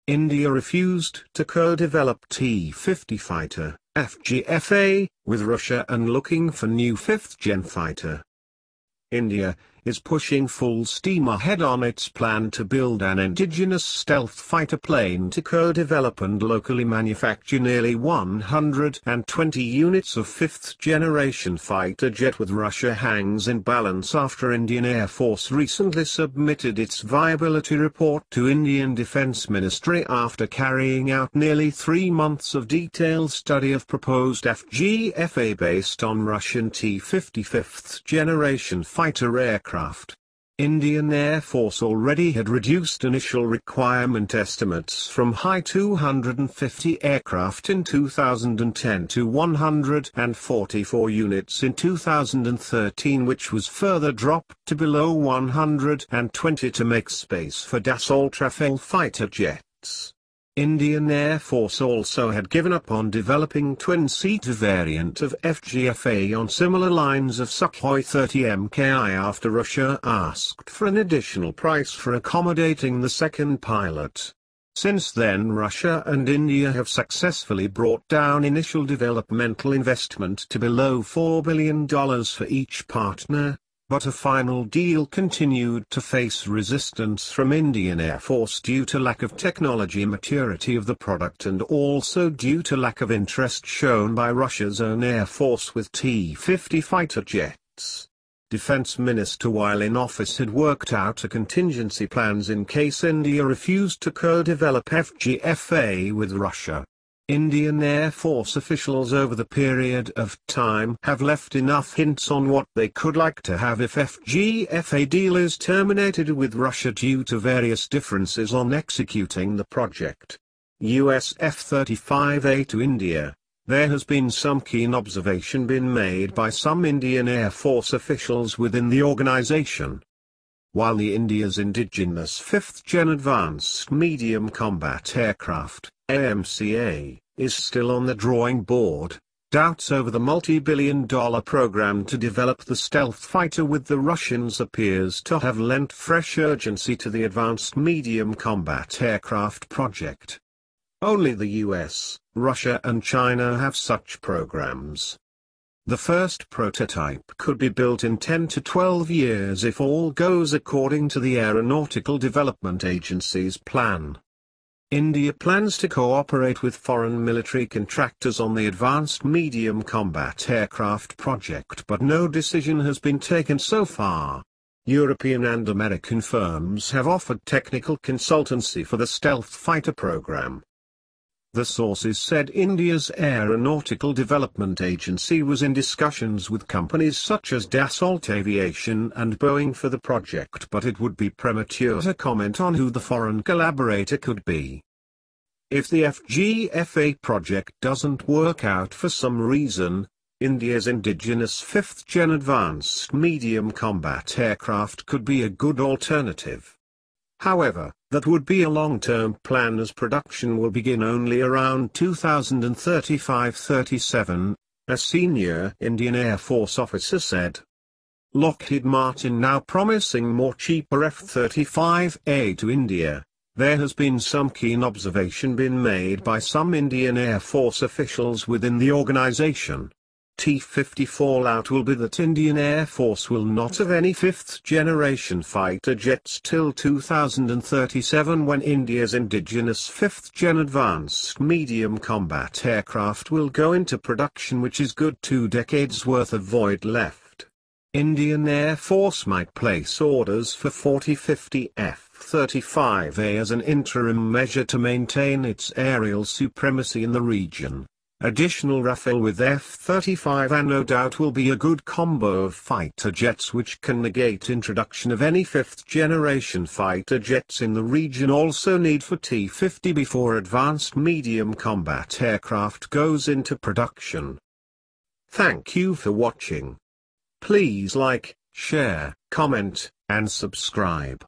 India refused to co-develop T-50 fighter, FGFA, with Russia and looking for new 5th-gen fighter. India is pushing full steam ahead on its plan to build an indigenous stealth fighter plane to co-develop and locally manufacture nearly 120 units of 5th-generation fighter jet with Russia hangs in balance after Indian Air Force recently submitted its viability report to Indian Defence Ministry after carrying out nearly 3 months of detailed study of proposed FGFA based on Russian T-50 5th-generation fighter aircraft. Indian Air Force already had reduced initial requirement estimates from high 250 aircraft in 2010 to 144 units in 2013, which was further dropped to below 120 to make space for Dassault Rafale fighter jets. Indian Air Force also had given up on developing twin-seater variant of FGFA on similar lines of Sukhoi 30 Mki after Russia asked for an additional price for accommodating the second pilot. Since then, Russia and India have successfully brought down initial developmental investment to below $4 billion for each partner. But a final deal continued to face resistance from Indian Air Force due to lack of technology maturity of the product and also due to lack of interest shown by Russia's own Air Force with T-50 fighter jets. Defense Minister while in office had worked out a contingency plans in case India refused to co-develop FGFA with Russia. Indian Air Force officials over the period of time have left enough hints on what they could like to have if FGFA deal is terminated with Russia due to various differences on executing the project. US F-35A to India. There has been some keen observation been made by some Indian Air Force officials within the organization. While the India's indigenous 5th-gen advanced medium combat aircraft, AMCA, is still on the drawing board, doubts over the multi-billion-dollar program to develop the stealth fighter with the Russians appears to have lent fresh urgency to the advanced medium combat aircraft project. Only the US, Russia and China have such programs. The first prototype could be built in 10 to 12 years if all goes according to the Aeronautical Development Agency's plan. India plans to cooperate with foreign military contractors on the advanced medium combat aircraft project, but no decision has been taken so far. European and American firms have offered technical consultancy for the stealth fighter program. The sources said India's Aeronautical Development Agency was in discussions with companies such as Dassault Aviation and Boeing for the project, but it would be premature to comment on who the foreign collaborator could be. If the FGFA project doesn't work out for some reason, India's indigenous 5th-gen advanced medium combat aircraft could be a good alternative. However, that would be a long-term plan as production will begin only around 2035-37, a senior Indian Air Force officer said. Lockheed Martin now promising more cheaper F-35A to India. There has been some keen observation been made by some Indian Air Force officials within the organization. T-50 fallout will be that Indian Air Force will not have any 5th-generation fighter jets till 2037 when India's indigenous 5th-gen advanced medium combat aircraft will go into production, which is good 2 decades worth of void left. Indian Air Force might place orders for 40-50 F-35A as an interim measure to maintain its aerial supremacy in the region. Additional Rafale with F-35 and no doubt will be a good combo of fighter jets which can negate introduction of any 5th-generation fighter jets in the region. Also need for T-50 before advanced medium combat aircraft goes into production. Thank you for watching. Please like, share, comment, and subscribe.